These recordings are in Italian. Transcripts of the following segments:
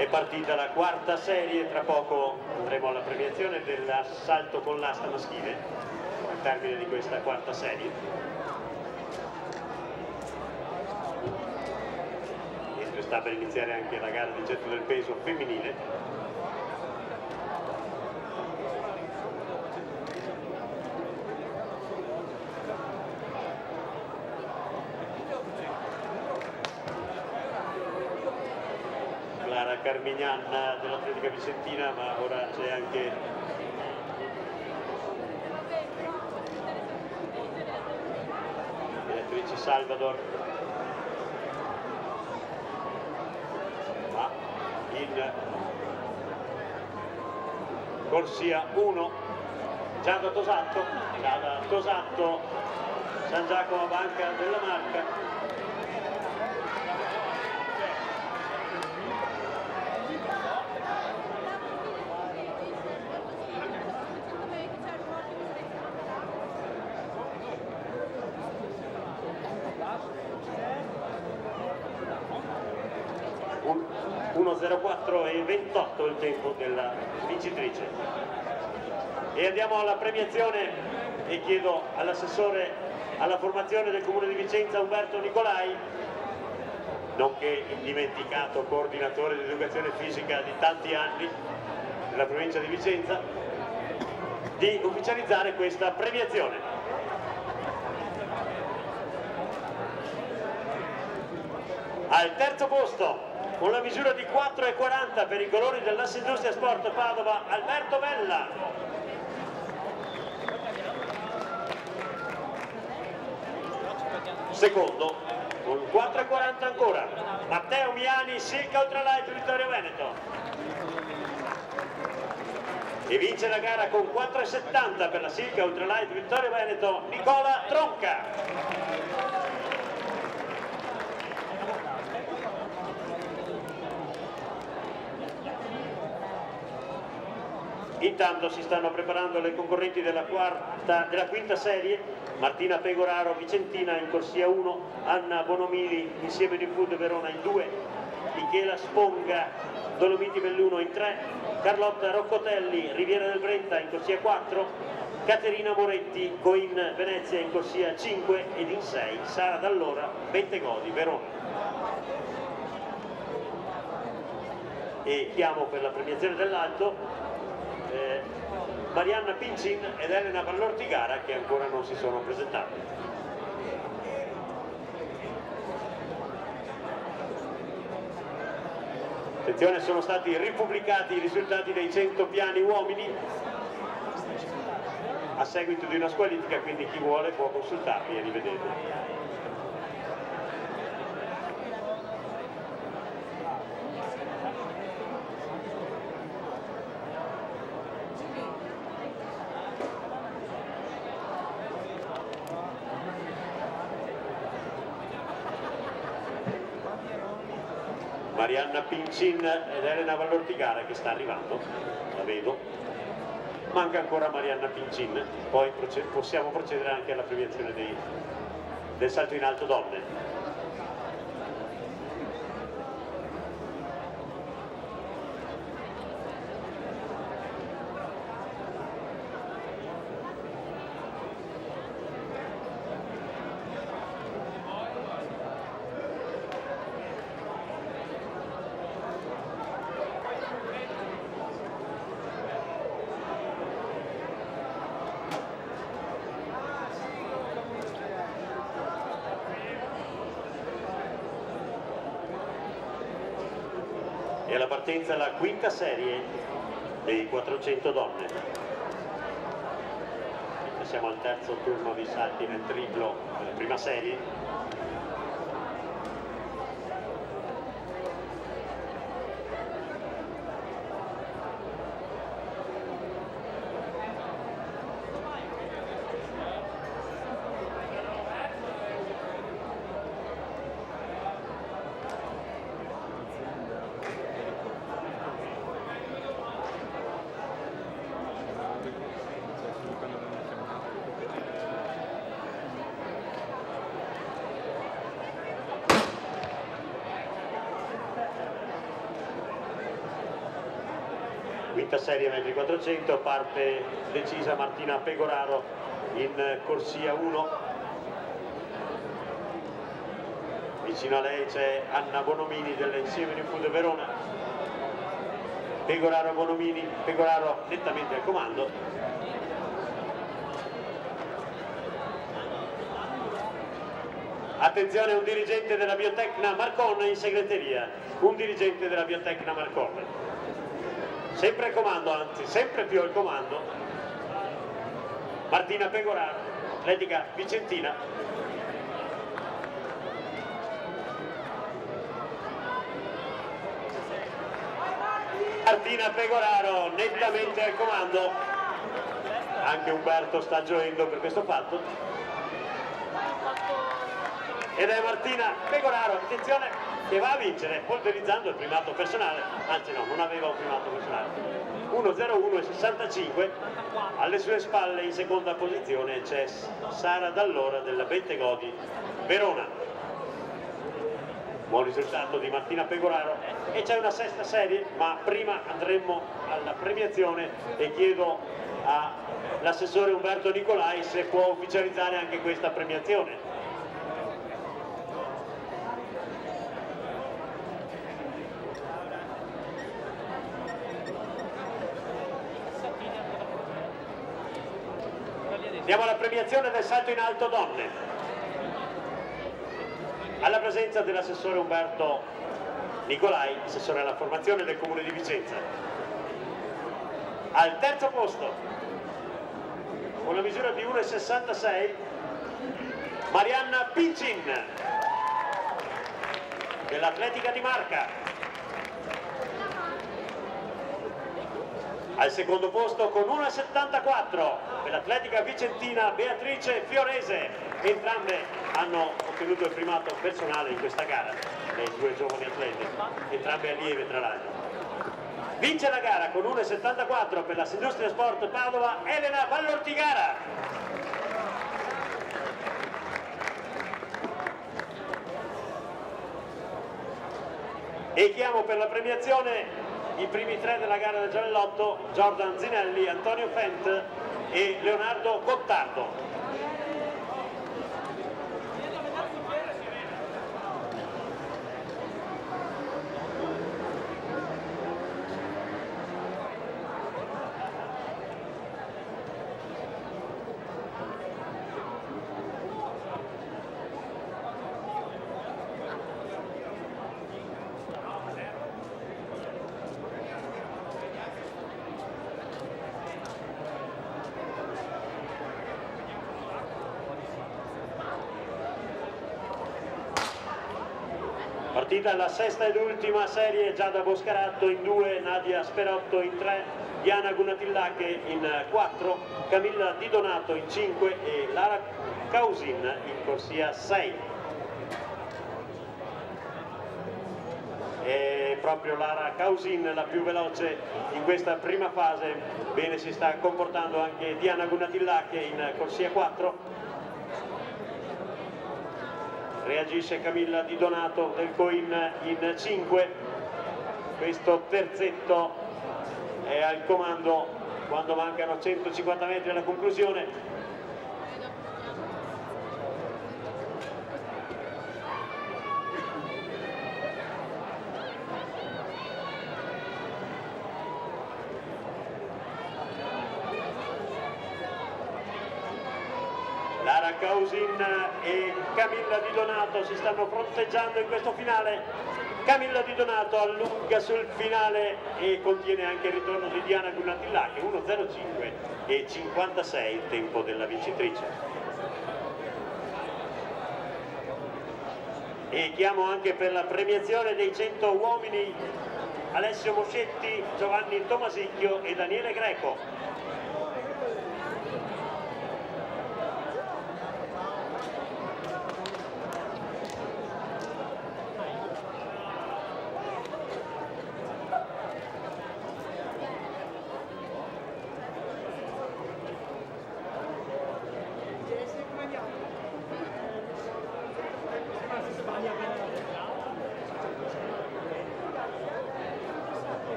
È partita la quarta serie, tra poco andremo alla premiazione dell'assalto con l'asta maschile, al termine di questa quarta serie. Mentre sta per iniziare anche la gara di getto del peso femminile. Carmignan dell'Atletica Vicentina, ma ora c'è anche Beatrice Salvador in corsia 1. Giada Tosatto, San Giacomo Banca della Marca. e 28 il tempo della vincitrice. E andiamo alla premiazione e chiedo all'assessore alla formazione del Comune di Vicenza Umberto Nicolai, nonché indimenticato coordinatore di educazione fisica di tanti anni nella provincia di Vicenza, di ufficializzare questa premiazione. Al terzo posto, con la misura di 4,40 per i colori dell'Assindustria Sport Padova, Alberto Bella. Secondo, con 4,40 ancora, Matteo Miani, Silca Ultralight Vittorio Veneto. E vince la gara con 4,70 per la Silca Ultralight Vittorio Veneto, Nicola Tronca. Intanto si stanno preparando le concorrenti della quinta serie. Martina Pegoraro Vicentina in corsia 1, Anna Bonomili insieme di Food Verona in 2, Michela Sponga Dolomiti Belluno in 3, Carlotta Roccotelli Riviera del Brenta in corsia 4, Caterina Moretti Coin Venezia in corsia 5 ed in 6 Sara Dall'Ora Bentegodi Verona. E chiamo per la premiazione dell'alto Marianna Pincin ed Elena Vallortigara, che ancora non si sono presentate. Attenzione, sono stati ripubblicati i risultati dei 100 piani uomini a seguito di una squalifica, quindi chi vuole può consultarli e rivederli. Marianna Pincin ed Elena Vallortigara che sta arrivando, la vedo. Manca ancora Marianna Pincin, poi possiamo procedere anche alla premiazione del salto in alto donne. E alla partenza la quinta serie dei 400 donne. Siamo al terzo turno di salti nel triplo della prima serie. quinta serie metri 400, parte decisa Martina Pegoraro in corsia 1. Vicino a lei c'è Anna Bonomini dell'Insieme di Food Verona. Pegoraro Bonomini, Pegoraro nettamente al comando. Attenzione, un dirigente della Biotecna Marcon in segreteria, un dirigente della Biotecna Marcon. Sempre al comando, anzi sempre più al comando, Martina Pegoraro, atletica vicentina. Martina Pegoraro nettamente al comando, anche Umberto sta gioendo per questo fatto. Ed è Martina Pegoraro, attenzione, che va a vincere polverizzando il primato personale, anzi no, non aveva un primato personale. 1:01:65, alle sue spalle in seconda posizione c'è Sara Dall'Ora della Bentegodi Verona. Buon risultato di Martina Pegoraro e c'è una sesta serie, ma prima andremo alla premiazione e chiedo all'assessore Umberto Nicolai se può ufficializzare anche questa premiazione. Andiamo alla premiazione del salto in alto donne, alla presenza dell'assessore Umberto Nicolai, assessore alla formazione del Comune di Vicenza. Al terzo posto, con una misura di 1,66, Marianna Pincin dell'Atletica di Marca. Al secondo posto con 1,74 per l'atletica vicentina Beatrice Fiorese. Entrambe hanno ottenuto il primato personale in questa gara, le due giovani atlete, entrambe allieve tra l'altro. Vince la gara con 1,74 per la Sindustria Sport Padova Elena Vallortigara. E chiamo per la premiazione i primi tre della gara del Giavellotto: Jordan Zinelli, Antonio Fent e Leonardo Gottardo. Partita la sesta ed ultima serie, Giada Boscaratto in 2, Nadia Sperotto in 3, Diana Gunatillache in 4, Camilla Di Donato in 5 e Lara Causin in corsia 6. È proprio Lara Causin la più veloce in questa prima fase, bene si sta comportando anche Diana Gunatillache in corsia 4. Reagisce Camilla Di Donato del Coin in 5, questo terzetto è al comando quando mancano 150 metri alla conclusione. Lara Causin e Camilla Di Donato si stanno fronteggiando in questo finale. Camilla Di Donato allunga sul finale e contiene anche il ritorno di Diana Gunatillache, 1:05 e 56 il tempo della vincitrice. E chiamo anche per la premiazione dei 100 uomini Alessio Moscetti, Giovanni Tomasicchio e Daniele Greco.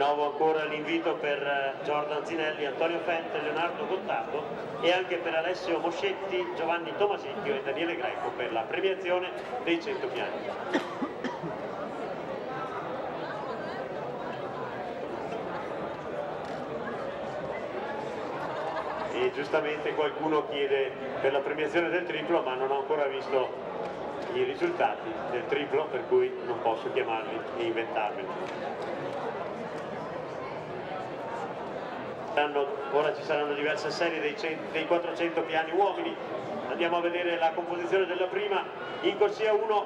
Rinnovo ancora l'invito per Jordan Zinelli, Antonio Fente, Leonardo Gottato e anche per Alessio Moscetti, Giovanni Tomasicchio e Daniele Greco per la premiazione dei 100 piani. E giustamente qualcuno chiede per la premiazione del triplo, ma non ho ancora visto i risultati del triplo, per cui non posso chiamarli e inventarmeli. Ora ci saranno diverse serie dei 400 piani uomini. Andiamo a vedere la composizione della prima. In corsia 1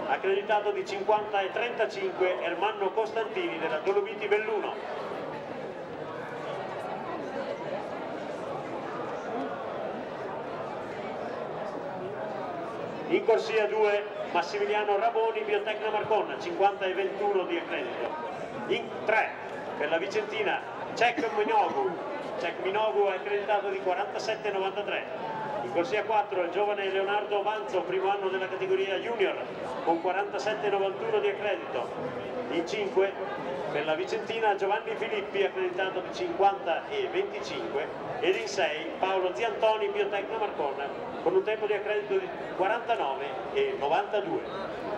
accreditato di 50 e 35 Ermanno Costantini della Dolomiti Belluno. In corsia 2 Massimiliano Raboni, Biotecna Marconna, 50 e 21 di accredito. In 3 per la Vicentina Cech Minogu è accreditato di 47 e 93. In corsia 4 il giovane Leonardo Vanzo, primo anno della categoria junior, con 47 e 91 di accredito. In 5 per la Vicentina Giovanni Filippi, accreditato di 50 e 25, ed in 6 Paolo Ziantoni, Biotecna Marconna, con un tempo di accredito di 49 e 92.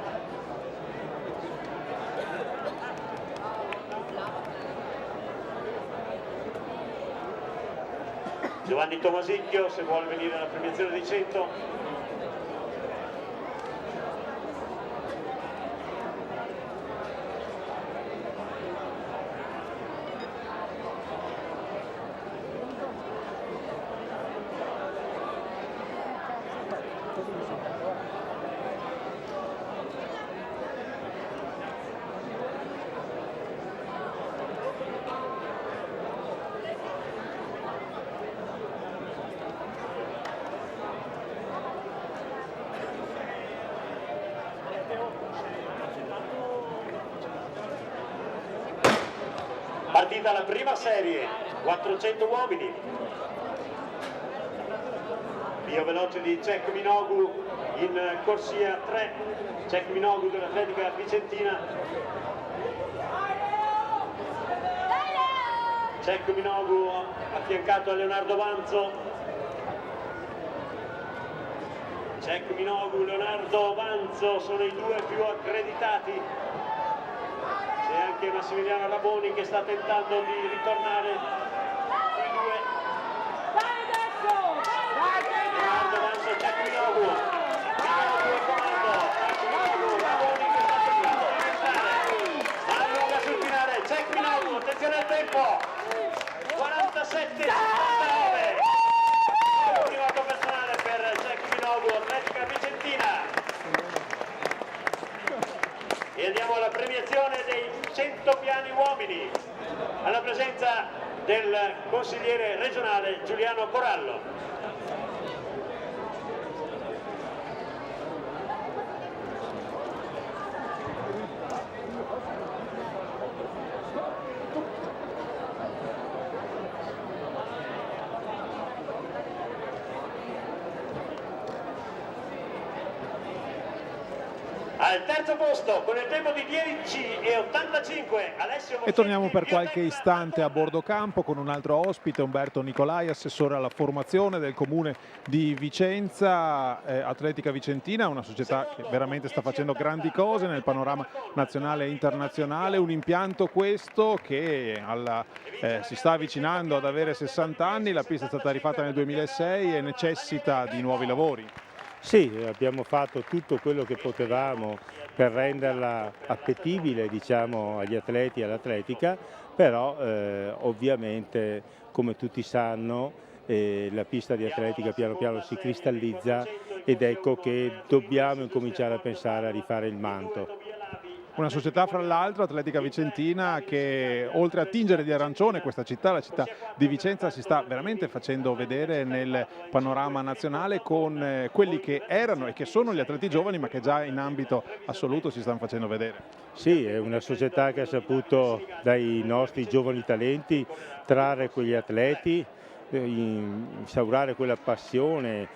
Giovanni Tomasicchio, se vuole venire alla premiazione dei 100. Partita la prima serie, 400 uomini. Via veloce di Cech Minogu in corsia 3, Cech Minogu dell'Atletica Vicentina. Cech Minogu affiancato a Leonardo Vanzo. Cech Minogu, Leonardo Vanzo sono i due più accreditati. C'è anche Massimiliano Raboni che sta tentando di ritornare sui due. Leonardo Vanzo, Cech Minogu. Minogu in comando. Cech Minogu, Raboni che sta tentando di restare. Allunga sul finale, Cech Minogu, attenzione al tempo. 47-59. Ultimo atto personale per Cech Minogu, Atletica Vicentina. E andiamo alla premiazione dei 100 piani uomini, alla presenza del consigliere regionale Giuliano Corallo. Al terzo posto con il tempo di 10,85 Alessio Moscetti. E torniamo per qualche istante a bordo campo con un altro ospite, Umberto Nicolai, assessore alla formazione del comune di Vicenza. Atletica Vicentina, una società che veramente sta facendo grandi cose nel panorama nazionale e internazionale, un impianto questo che si sta avvicinando ad avere 60 anni, la pista è stata rifatta nel 2006 e necessita di nuovi lavori. Sì, abbiamo fatto tutto quello che potevamo per renderla appetibile, diciamo, agli atleti e all'atletica, però ovviamente, come tutti sanno, la pista di atletica piano piano si cristallizza ed ecco che dobbiamo incominciare a pensare a rifare il manto. Una società, fra l'altro, Atletica Vicentina, che oltre a tingere di arancione questa città, la città di Vicenza, si sta veramente facendo vedere nel panorama nazionale con quelli che erano e che sono gli atleti giovani, ma che già in ambito assoluto si stanno facendo vedere. Sì, è una società che ha saputo dai nostri giovani talenti trarre quegli atleti, instaurare quella passione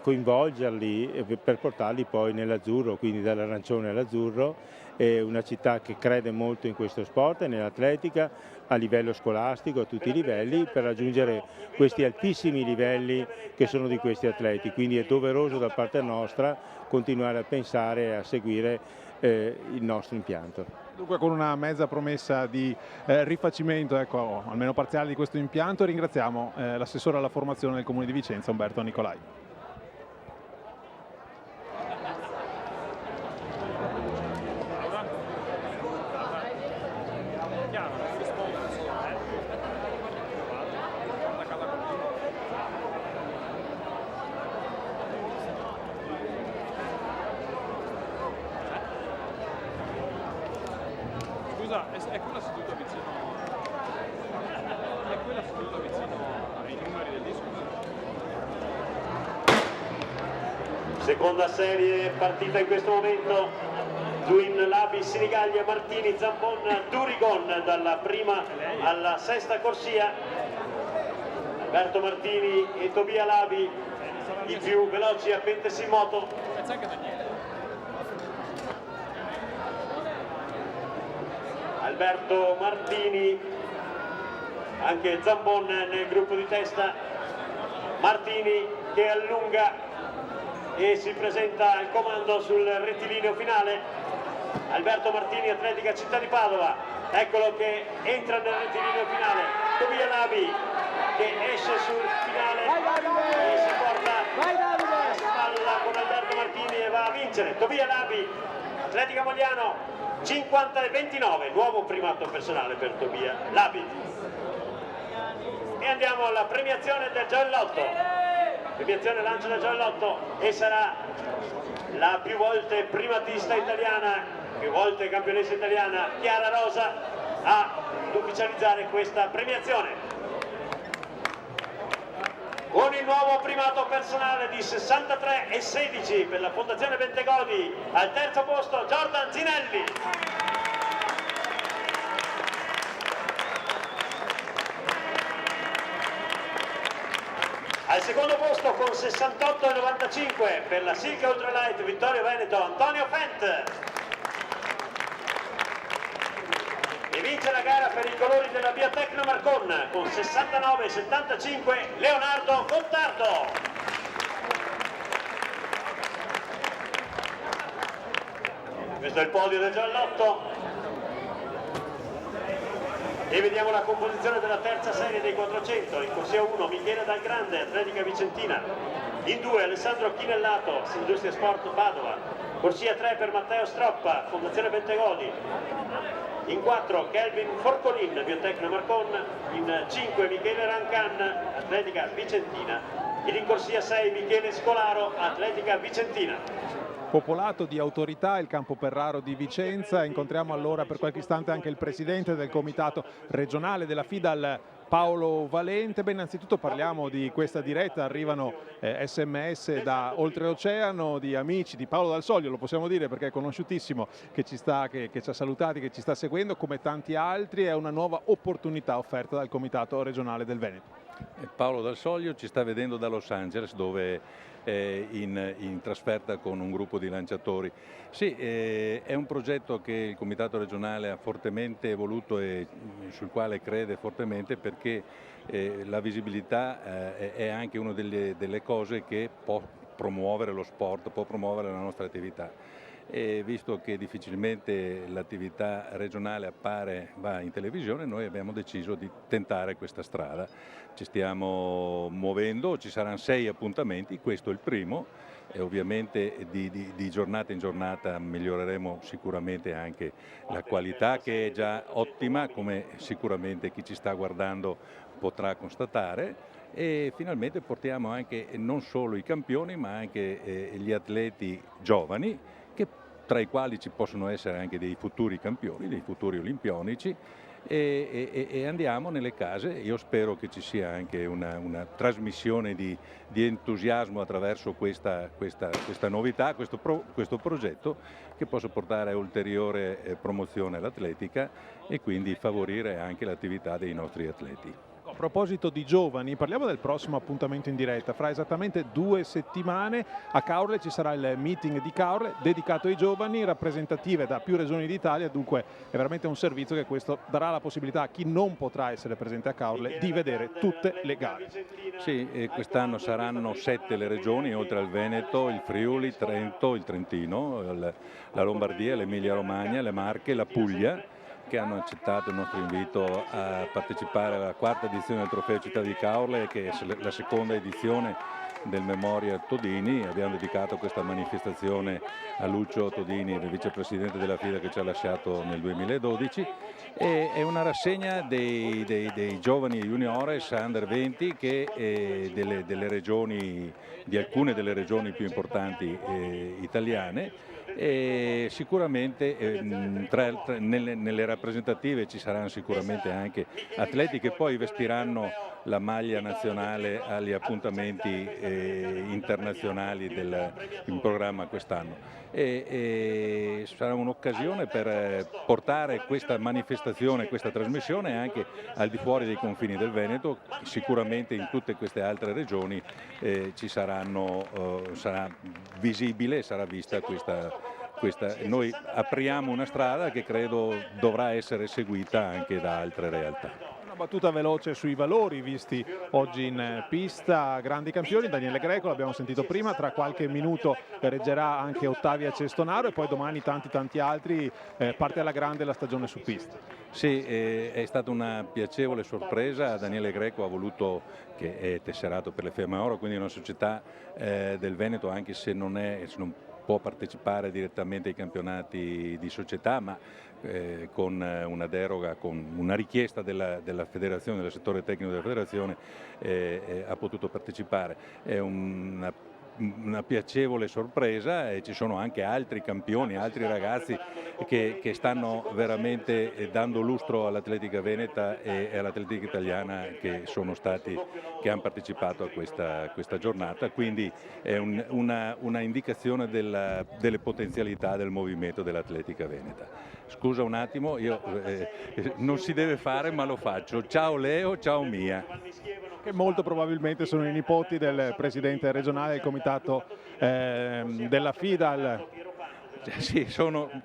coinvolgerli per portarli poi nell'azzurro, quindi dall'arancione all'azzurro. È una città che crede molto in questo sport e nell'atletica a livello scolastico, a tutti i livelli, per raggiungere questi altissimi livelli che sono di questi atleti, quindi è doveroso da parte nostra continuare a pensare e a seguire il nostro impianto. Dunque, con una mezza promessa di rifacimento, ecco, almeno parziale di questo impianto, ringraziamo l'assessore alla formazione del Comune di Vicenza, Umberto Nicolai. Scusa, è quella seduta vicino? È quella seduta vicino ai numeri del disco? Seconda serie partita in questo momento. Zuin, Labi, Sinigaglia, Martini, Zambon, Durigon dalla prima alla sesta corsia. Alberto Martini e Tobia Labi i più veloci a pentasimoto. Pensa anche Daniele. Alberto Martini, anche Zambon nel gruppo di testa. Martini che allunga e si presenta al comando sul rettilineo finale. Alberto Martini, Atletica Città di Padova, eccolo che entra nel rettilineo finale. Tobia Labi che esce sul finale e si porta a spalla con Alberto Martini e va a vincere. Tobia Labi, Atletica Mogliano, 50-29, nuovo primato personale per Tobia Labi. E andiamo alla premiazione del Giallotto. Premiazione lancio del Giallotto e sarà la più volte primatista italiana, più volte campionessa italiana, Chiara Rosa, ad ufficializzare questa premiazione. Con il nuovo primato personale di 63,16 per la Fondazione Bentegodi, al terzo posto Jordan Zinelli. Al secondo posto con 68,95 per la Silk Ultralight Vittorio Veneto Antonio Fent. E vince la gara per i colori della Biotecno Marcon con 69,75 Leonardo Gottardo. Questo è il podio del Giallotto. E vediamo la composizione della terza serie dei 400. In corsia 1 Michele Dal Grande, Atletica Vicentina. In 2 Alessandro Chinellato, Industria Sport Padova. Corsia 3 per Matteo Stroppa, Fondazione Bentegodi. In 4 Kelvin Forcolin, Biotecno Marcon. In 5 Michele Rancan, Atletica Vicentina. Ed in corsia 6 Michele Scolaro, Atletica Vicentina. Popolato di autorità il campo Perraro di Vicenza. Incontriamo allora per qualche istante anche il presidente del comitato regionale della FIDAL, Paolo Valente. Beh, innanzitutto parliamo di questa diretta, arrivano SMS da oltreoceano di amici di Paolo Dal Soglio, lo possiamo dire perché è conosciutissimo, che ci ha salutati, che ci sta seguendo come tanti altri. È una nuova opportunità offerta dal comitato regionale del Veneto. Paolo Dal Soglio ci sta vedendo da Los Angeles, dove è in trasferta con un gruppo di lanciatori. Sì, è un progetto che il comitato regionale ha fortemente voluto e sul quale crede fortemente, perché la visibilità è anche una delle cose che può promuovere lo sport, può promuovere la nostra attività. E visto che difficilmente l'attività regionale va in televisione, noi abbiamo deciso di tentare questa strada. Ci stiamo muovendo, ci saranno 6 appuntamenti, questo è il primo, e ovviamente di giornata in giornata miglioreremo sicuramente anche la qualità, che è già ottima, come sicuramente chi ci sta guardando potrà constatare. E finalmente portiamo anche non solo i campioni, ma anche gli atleti giovani, tra i quali ci possono essere anche dei futuri campioni, dei futuri olimpionici, e andiamo nelle case. Io spero che ci sia anche una trasmissione di entusiasmo attraverso questa novità, questo progetto, che possa portare a ulteriore promozione all'atletica e quindi favorire anche l'attività dei nostri atleti. A proposito di giovani, parliamo del prossimo appuntamento in diretta. Fra esattamente 2 settimane a Caorle ci sarà il meeting di Caorle dedicato ai giovani, rappresentative da più regioni d'Italia, dunque è veramente un servizio che questo darà la possibilità a chi non potrà essere presente a Caorle di vedere tutte le gare. Sì, e quest'anno saranno 7 le regioni, oltre al Veneto, il Friuli, il Trento, il Trentino, la Lombardia, l'Emilia Romagna, le Marche, la Puglia, che hanno accettato il nostro invito a partecipare alla 4ª edizione del Trofeo Città di Caorle, che è la 2ª edizione del Memorial Todini. Abbiamo dedicato questa manifestazione a Lucio Todini, il vicepresidente della FIDA che ci ha lasciato nel 2012. È una rassegna dei giovani juniores under 20 che delle regioni, di alcune delle regioni più importanti italiane. E sicuramente nelle rappresentative ci saranno sicuramente anche atleti che poi vestiranno la maglia nazionale agli appuntamenti internazionali in programma quest'anno. E sarà un'occasione per portare questa manifestazione, questa trasmissione anche al di fuori dei confini del Veneto. Sicuramente in tutte queste altre regioni sarà visibile, sarà vista questa. Noi apriamo una strada che credo dovrà essere seguita anche da altre realtà. Una battuta veloce sui valori visti oggi in pista, grandi campioni, Daniele Greco l'abbiamo sentito prima, tra qualche minuto reggerà anche Ottavia Cestonaro e poi domani tanti altri, parte alla grande la stagione su pista. Sì, è stata una piacevole sorpresa. Daniele Greco ha voluto, che è tesserato per le Fiamme Oro, quindi una società del Veneto, anche se non può partecipare direttamente ai campionati di società, ma con una deroga, con una richiesta della federazione, del settore tecnico della federazione, ha potuto partecipare. È una piacevole sorpresa e ci sono anche altri campioni, altri ragazzi che stanno veramente dando lustro all'atletica veneta e all'atletica italiana che hanno partecipato a questa giornata, quindi è una indicazione delle potenzialità del movimento dell'atletica veneta. Scusa un attimo, non si deve fare ma lo faccio. Ciao Leo, ciao Mia. Che molto probabilmente sono i nipoti del presidente regionale del comitato della FIDA. Sì,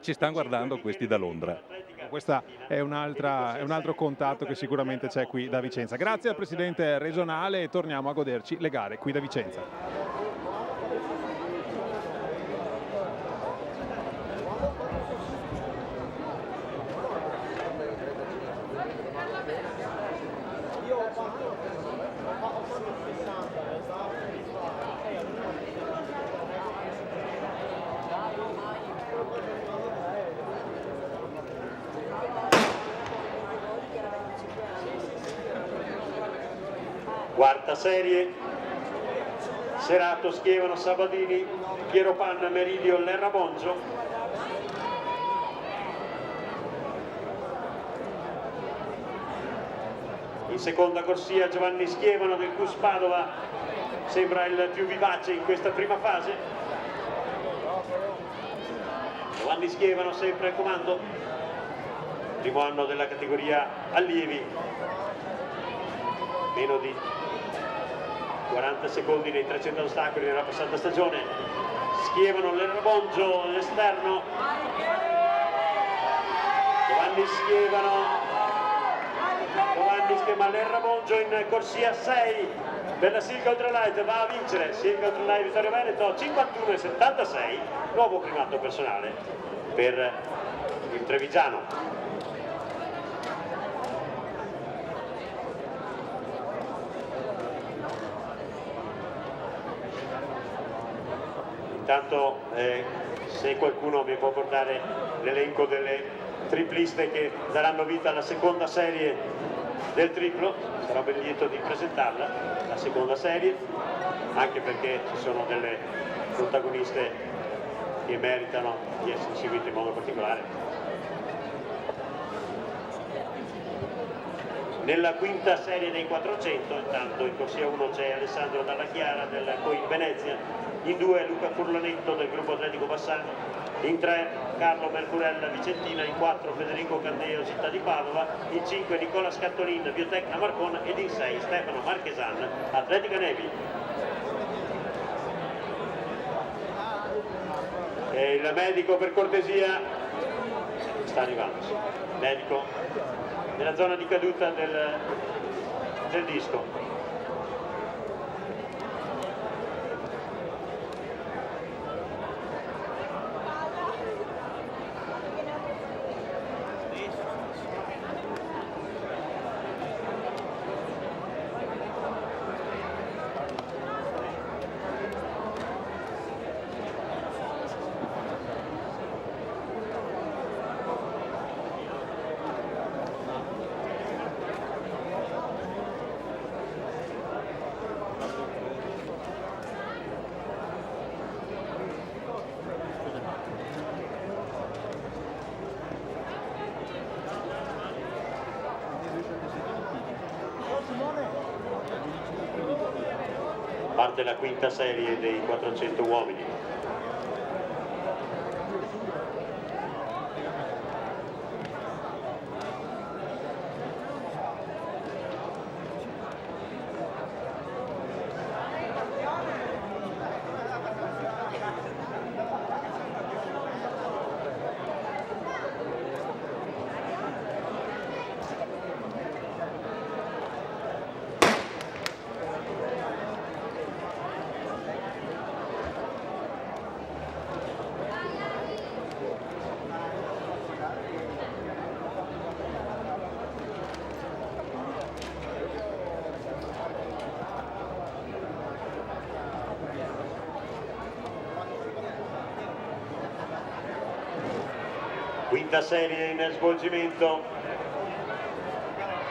ci stanno guardando questi da Londra. Questo è un altro contatto che sicuramente c'è qui da Vicenza. Grazie al presidente regionale e torniamo a goderci le gare qui da Vicenza. Quarta serie, Serato, Schievano, Sabadini, Piero Panna, Meridio, Lerramongio. In seconda corsia Giovanni Schievano del CUS Padova sembra il più vivace in questa prima fase. Giovanni Schievano sempre al comando, primo anno della categoria allievi, meno di 40 secondi nei 300 ostacoli nella passata stagione. Schievano, Lerramongio, l'esterno, Giovanni Schievano, Lerramongio in corsia 6 per la Silk Ultralight, va a vincere Silk Ultralight Vittorio Veneto 51,76, nuovo primato personale per il trevigiano. Intanto se qualcuno mi può portare l'elenco delle tripliste che daranno vita alla seconda serie del triplo, sarò ben lieto di presentarla, la seconda serie, anche perché ci sono delle protagoniste che meritano di essere seguite in modo particolare. Nella quinta serie dei 400, intanto in corsia 1 c'è Alessandro Dalla Chiara del Coin Venezia, in 2 Luca Furlanetto del gruppo atletico Bassano, in 3 Carlo Mercurella Vicentina, in 4 Federico Candeo Città di Padova, in 5 Nicola Scattolin Biotecna Marcona ed in 6 Stefano Marchesan Atletica Nevi. E il medico, per cortesia, sta arrivando, sì. Medico nella zona di caduta del disco. Parte la quinta serie dei 400 uomini. Quinta serie in svolgimento,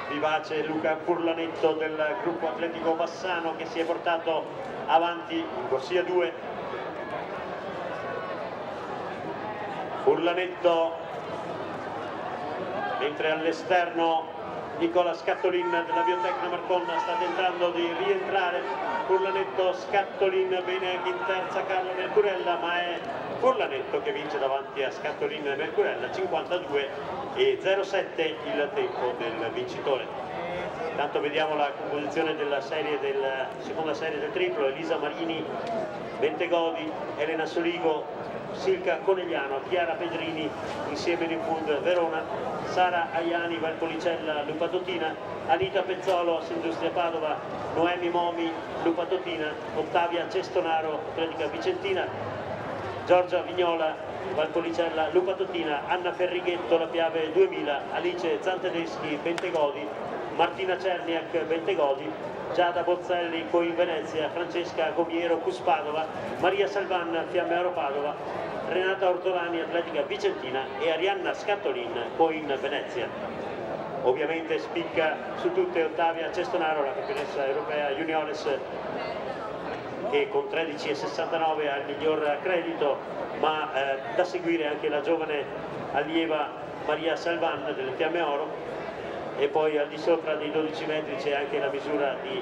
vivace Luca Furlanetto del gruppo atletico Bassano che si è portato avanti in corsia 2. Furlanetto, mentre all'esterno Nicola Scattolin della Biotecna Marconna sta tentando di rientrare. Furlanetto, Scattolin, bene anche in terza Carlo Mercurella, ma è Furlanetto che vince davanti a Scattolin e Mercurella, 52,07 il tempo del vincitore. Intanto vediamo la composizione della seconda serie del triplo: Elisa Marini, Bentegodi, Elena Soligo, Silca Conegliano, Chiara Pedrini, insieme in Food Verona, Sara Aiani, Valpolicella, Lupatotina, Anita Pezzolo, Industria Padova, Noemi Momi, Lupatotina, Ottavia Cestonaro, Atletica Vicentina, Giorgia Vignola, Valpolicella, Lupatotina, Anna Ferrighetto, La Piave 2000, Alice Zantedeschi, Bentegodi, Martina Cerniak, Bentegodi, Giada Bozzelli, Coin Venezia, Francesca Gomiero, Cuspadova, Maria Salvan, Fiamme Oro Padova, Renata Ortolani, Atletica Vicentina e Arianna Scattolin, Coin Venezia. Ovviamente spicca su tutte Ottavia Cestonaro, la campionessa europea juniores, che con 13,69 ha il miglior credito, ma da seguire anche la giovane allieva Maria Salvan delle Fiamme Oro, e poi al di sopra dei 12 metri c'è anche la misura di